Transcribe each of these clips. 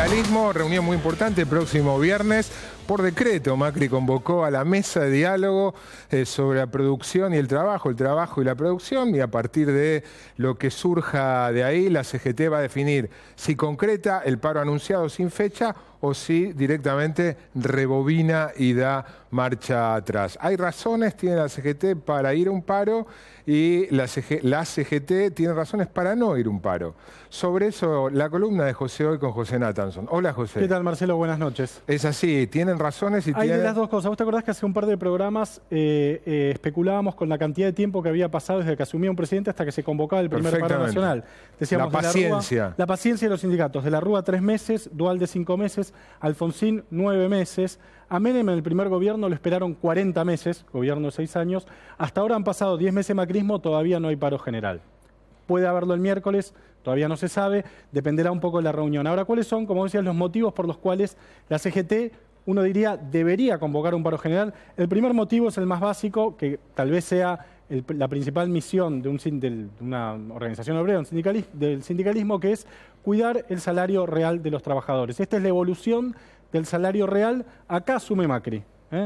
sindicalismo, reunión muy importante el próximo viernes. Por decreto, Macri convocó a la mesa de diálogo sobre la producción y el trabajo y la producción, y a partir de lo que surja de ahí, la CGT va a definir si concreta el paro anunciado sin fecha o si directamente rebobina y da marcha atrás. Hay razones, tiene la CGT para ir a un paro y la CGT tiene razones para no ir a un paro. Sobre eso, la columna de José Hoy con José Nathanson. Hola, José. ¿Qué tal, Marcelo? Buenas noches. Es así, tienen razones y Hay de las dos cosas. ¿Vos te acordás que hace un par de programas especulábamos con la cantidad de tiempo que había pasado desde que asumía un presidente hasta que se convocaba el primer paro nacional? Decíamos, la paciencia. La paciencia de los sindicatos. De la Rúa 3 meses, Duhalde 5 meses, Alfonsín 9 meses. A Menem en el primer gobierno lo esperaron 40 meses, gobierno de 6 años. Hasta ahora han pasado 10 meses de macrismo, todavía no hay paro general. Puede haberlo el miércoles, todavía no se sabe, dependerá un poco de la reunión. Ahora, ¿cuáles son, como decías, los motivos por los cuales la CGT, uno diría, debería convocar un paro general? El primer motivo es el más básico, que tal vez sea la principal misión de una organización obrera, del sindicalismo, que es cuidar el salario real de los trabajadores. Esta es la evolución del salario real. Acá asume Macri,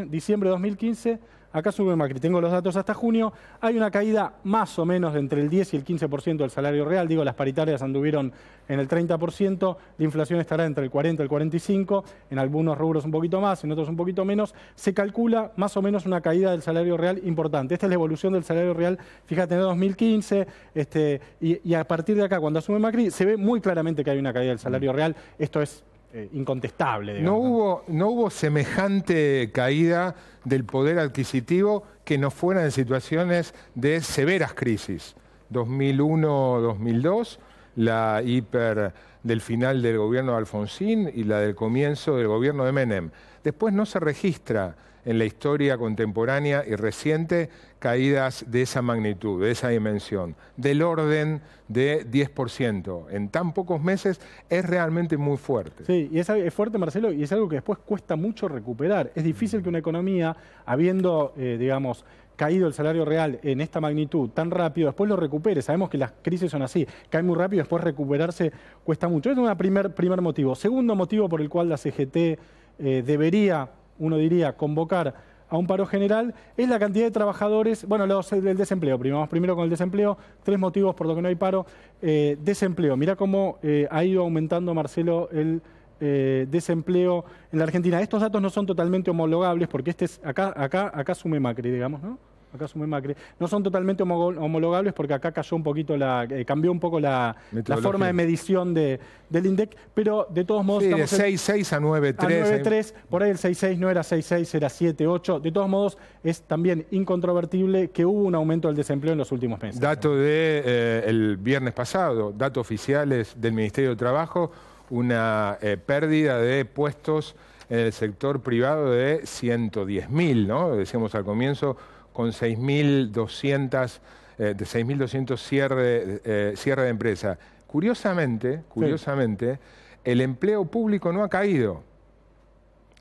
diciembre de 2015, acá asume Macri. Tengo los datos hasta junio. Hay una caída más o menos de entre el 10 y el 15% del salario real. Digo, las paritarias anduvieron en el 30%, la inflación estará entre el 40 y el 45%, en algunos rubros un poquito más, en otros un poquito menos. Se calcula más o menos una caída del salario real importante. Esta es la evolución del salario real, fíjate, en 2015, y a partir de acá, cuando asume Macri, se ve muy claramente que hay una caída del salario real. Esto es incontestable, digamos. No hubo semejante caída del poder adquisitivo que no fuera en situaciones de severas crisis. 2001-2002, la hiper del final del gobierno de Alfonsín y la del comienzo del gobierno de Menem. Después no se registra en la historia contemporánea y reciente caídas de esa magnitud, de esa dimensión, del orden de 10%. En tan pocos meses es realmente muy fuerte. Sí, y es fuerte, Marcelo, y es algo que después cuesta mucho recuperar. Es difícil que una economía, habiendo, digamos, caído el salario real en esta magnitud tan rápido, después lo recupere. Sabemos que las crisis son así, caen muy rápido, después recuperarse cuesta mucho. Ese es un primer motivo. Segundo motivo por el cual la CGT debería, uno diría, convocar a un paro general, es la cantidad de trabajadores, bueno, el desempleo. Vamos primero con el desempleo, 3 motivos por los que no hay paro. Desempleo, mirá cómo ha ido aumentando, Marcelo, el desempleo en la Argentina. Estos datos no son totalmente homologables, porque acá asume Macri, digamos, ¿no? Acá asume Macri. No son totalmente homologables porque acá cayó un poquito cambió un poco la forma de medición del INDEC, pero de todos modos... Sí, de 6,6 a 9,3. A 9,3, por ahí el 6,6 no era 6,6, era 7,8. De todos modos, es también incontrovertible que hubo un aumento del desempleo en los últimos meses. Dato el viernes pasado, datos oficiales del Ministerio de Trabajo, una pérdida de puestos en el sector privado de 110.000, ¿no? Decíamos al comienzo, con 6.200 cierre de empresa. Curiosamente, el empleo público no ha caído.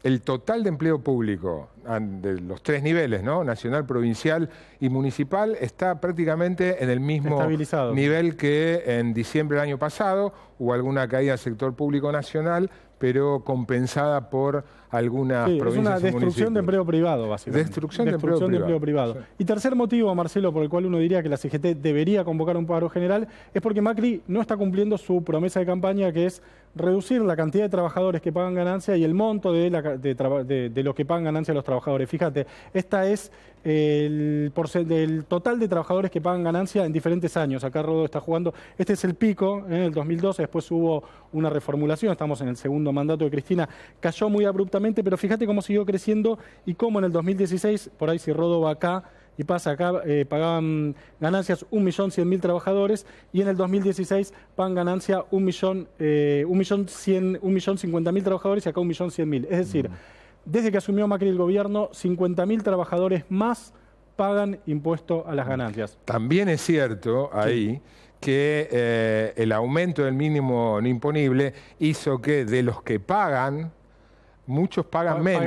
El total de empleo público de los 3 niveles, ¿no? Nacional, provincial y municipal, está prácticamente en el mismo nivel que en diciembre del año pasado. Hubo alguna caída del sector público nacional, pero compensada por algunas provincias y municipios. Es una destrucción de empleo privado, básicamente. Destrucción de empleo privado. Sí. Y tercer motivo, Marcelo, por el cual uno diría que la CGT debería convocar un paro general, es porque Macri no está cumpliendo su promesa de campaña, que es reducir la cantidad de trabajadores que pagan ganancia y el monto de lo que pagan ganancia a los trabajadores. Fíjate, esta es el total de trabajadores que pagan ganancia en diferentes años. Acá Rodó está jugando. Este es el pico, en el 2012, después hubo una reformulación, estamos en el segundo mandato de Cristina, cayó muy abruptamente, pero fíjate cómo siguió creciendo y cómo en el 2016, por ahí si Rodó va acá y pasa acá, pagaban ganancias 1.100.000 trabajadores y en el 2016 pagan ganancia 1.150.000 trabajadores y acá 1.100.000. Es decir, desde que asumió Macri el gobierno, 50.000 trabajadores más pagan impuesto a las ganancias. También es cierto ahí que el aumento del mínimo no imponible hizo que de los que pagan, muchos pagan menos.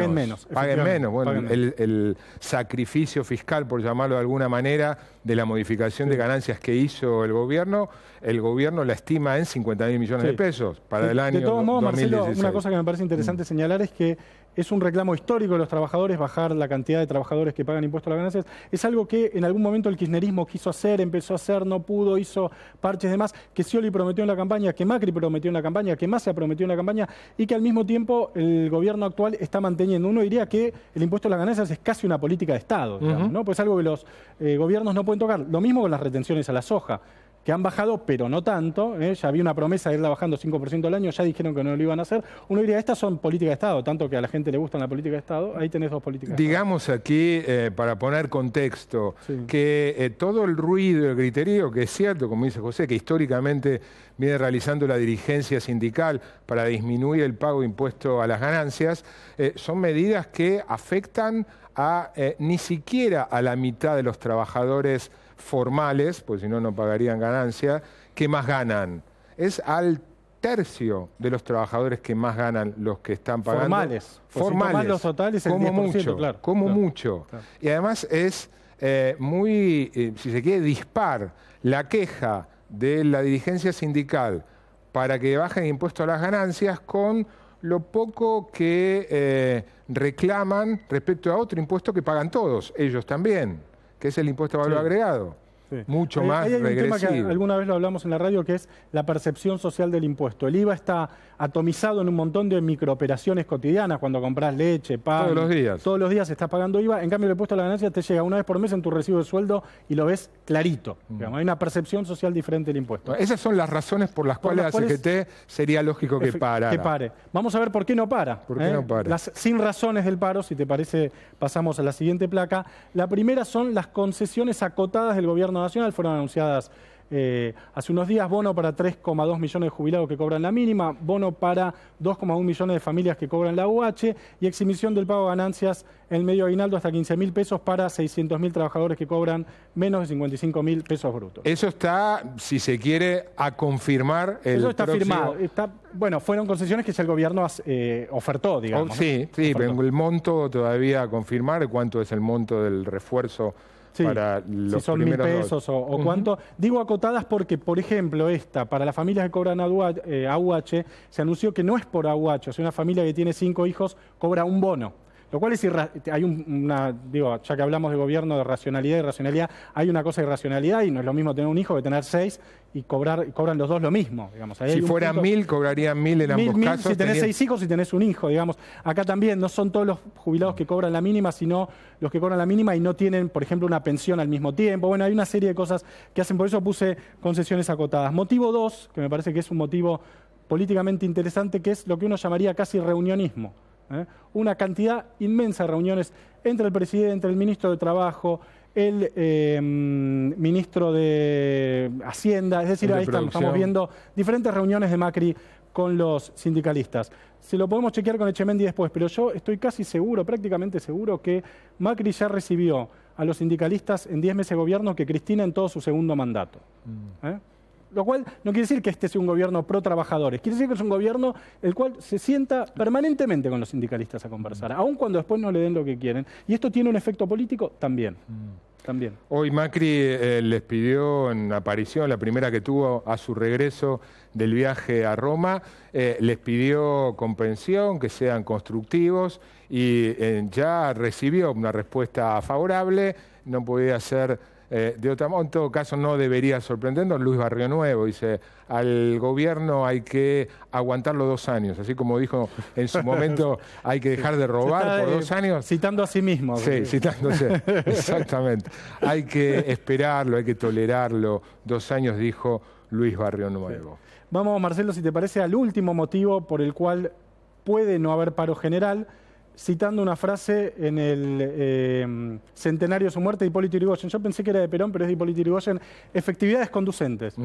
Paguen menos. Bueno, paguen menos. El sacrificio fiscal, por llamarlo de alguna manera, de la modificación de ganancias que hizo el gobierno la estima en 50.000 millones de pesos para el año 2016. De todos modos, Marcelo, una cosa que me parece interesante señalar es que es un reclamo histórico de los trabajadores bajar la cantidad de trabajadores que pagan impuestos a las ganancias. Es algo que en algún momento el kirchnerismo quiso hacer, empezó a hacer, no pudo, hizo parches de más, que Scioli prometió en la campaña, que Macri prometió en la campaña, que Massa prometió en la campaña y que al mismo tiempo el gobierno actual está manteniendo. Uno diría que el impuesto a las ganancias es casi una política de Estado, digamos, ¿no? Pues es algo que los gobiernos no pueden tocar. Lo mismo con las retenciones a la soja, que han bajado, pero no tanto. Ya había una promesa de irla bajando 5% al año, ya dijeron que no lo iban a hacer. Uno diría, estas son políticas de Estado, tanto que a la gente le gustan la política de Estado, ahí tenés dos políticas de Digamos Estado. aquí, para poner contexto, que todo el ruido y el griterío, que es cierto, como dice José, que históricamente viene realizando la dirigencia sindical para disminuir el pago de impuesto a las ganancias, son medidas que afectan a ni siquiera a la mitad de los trabajadores formales, pues si no, no pagarían ganancia, que más ganan. Es al tercio de los trabajadores que más ganan los que están pagando. Formales. Formales. Los totales, el como 10%, mucho, claro. como mucho. Claro. Y además es muy, si se quiere, dispar la queja de la dirigencia sindical para que bajen impuestos a las ganancias con lo poco que reclaman respecto a otro impuesto que pagan todos, ellos también, que es el impuesto a valor agregado. Mucho más hay regresivo. Un tema que alguna vez lo hablamos en la radio, que es la percepción social del impuesto. El IVA está atomizado en un montón de microoperaciones cotidianas, cuando compras leche, pan. Todos los días. Todos los días estás pagando IVA. En cambio, el impuesto a la ganancia te llega una vez por mes en tu recibo de sueldo y lo ves clarito. Digamos, hay una percepción social diferente del impuesto. Esas son las razones por las cuales la CGT sería lógico que parara. Que pare. Vamos a ver por qué no para. ¿Por qué no para? Las sin razones del paro, si te parece, pasamos a la siguiente placa. La primera son las concesiones acotadas del gobierno nacional, fueron anunciadas hace unos días. Bono para 3,2 millones de jubilados que cobran la mínima, bono para 2,1 millones de familias que cobran la UH y exhibición del pago de ganancias en el medio aguinaldo hasta 15.000 pesos para 600.000 trabajadores que cobran menos de 55.000 pesos brutos. Eso está, si se quiere, a confirmar el Eso está próximo... firmado. Bueno, fueron concesiones que ya el gobierno ofertó, digamos. Sí, pero el monto todavía a confirmar, cuánto es el monto del refuerzo. Sí, para los si son 1.000 pesos o cuánto. Digo acotadas porque, por ejemplo, para las familias que cobran AUH, se anunció que no es por AUH, o sea, una familia que tiene 5 hijos cobra un bono. Lo cual es digo, ya que hablamos de gobierno, de racionalidad y irracionalidad, hay una cosa de irracionalidad y no es lo mismo tener un hijo que tener 6 y cobran los dos lo mismo. Digamos. Si fueran 1.000, cobrarían 1.000 en ambos casos. Si tenés 6 hijos y tenés un hijo, digamos. Acá también no son todos los jubilados que cobran la mínima, sino los que cobran la mínima y no tienen, por ejemplo, una pensión al mismo tiempo. Bueno, hay una serie de cosas que hacen, por eso puse concesiones acotadas. Motivo 2, que me parece que es un motivo políticamente interesante, que es lo que uno llamaría casi reunionismo. Una cantidad inmensa de reuniones entre el presidente, el ministro de Trabajo, el ministro de Hacienda, es decir, ahí estamos viendo diferentes reuniones de Macri con los sindicalistas. Se lo podemos chequear con Echemendy después, pero yo estoy casi seguro, prácticamente seguro, que Macri ya recibió a los sindicalistas en 10 meses de gobierno que Cristina en todo su segundo mandato. Lo cual no quiere decir que este sea un gobierno pro trabajadores, quiere decir que es un gobierno el cual se sienta permanentemente con los sindicalistas a conversar, aun cuando después no le den lo que quieren. Y esto tiene un efecto político también. También. Hoy Macri les pidió en aparición, la primera que tuvo a su regreso del viaje a Roma, les pidió comprensión, que sean constructivos y ya recibió una respuesta favorable, no podía ser de otro modo. En todo caso, no debería sorprendernos. Luis Barrionuevo dice, al gobierno hay que aguantarlo 2 años, así como dijo en su momento, hay que dejar de robar por 2 años. Citando a sí mismo. Sí, citándose, exactamente. Hay que esperarlo, hay que tolerarlo. 2 años, dijo Luis Barrionuevo. Sí. Vamos, Marcelo, si te parece, al último motivo por el cual puede no haber paro general, citando una frase en el centenario de su muerte de Hipólito Yrigoyen. Yo pensé que era de Perón, pero es de Hipólito Yrigoyen. Efectividades conducentes.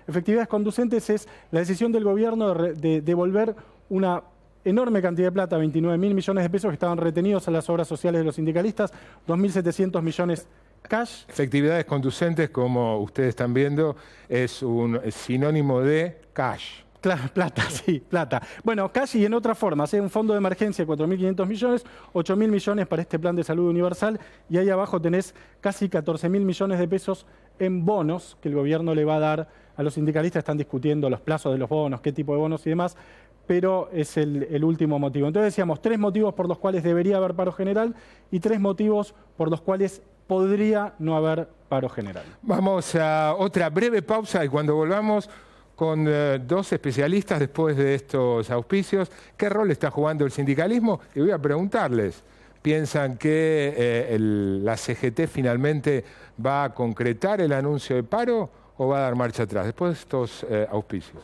Efectividades conducentes es la decisión del gobierno de devolver una enorme cantidad de plata, 29.000 millones de pesos que estaban retenidos a las obras sociales de los sindicalistas, 2.700 millones cash. Efectividades conducentes, como ustedes están viendo, es un sinónimo de cash. Claro, plata, sí, plata. Bueno, casi en otra forma, un fondo de emergencia de 4.500 millones, 8.000 millones para este plan de salud universal y ahí abajo tenés casi 14.000 millones de pesos en bonos que el gobierno le va a dar a los sindicalistas. Están discutiendo los plazos de los bonos, qué tipo de bonos y demás, pero es el último motivo. Entonces decíamos 3 motivos por los cuales debería haber paro general y 3 motivos por los cuales podría no haber paro general. Vamos a otra breve pausa y cuando volvamos con 2 especialistas después de estos auspicios, ¿qué rol está jugando el sindicalismo? Y voy a preguntarles, ¿piensan que la CGT finalmente va a concretar el anuncio de paro o va a dar marcha atrás? Después de estos auspicios.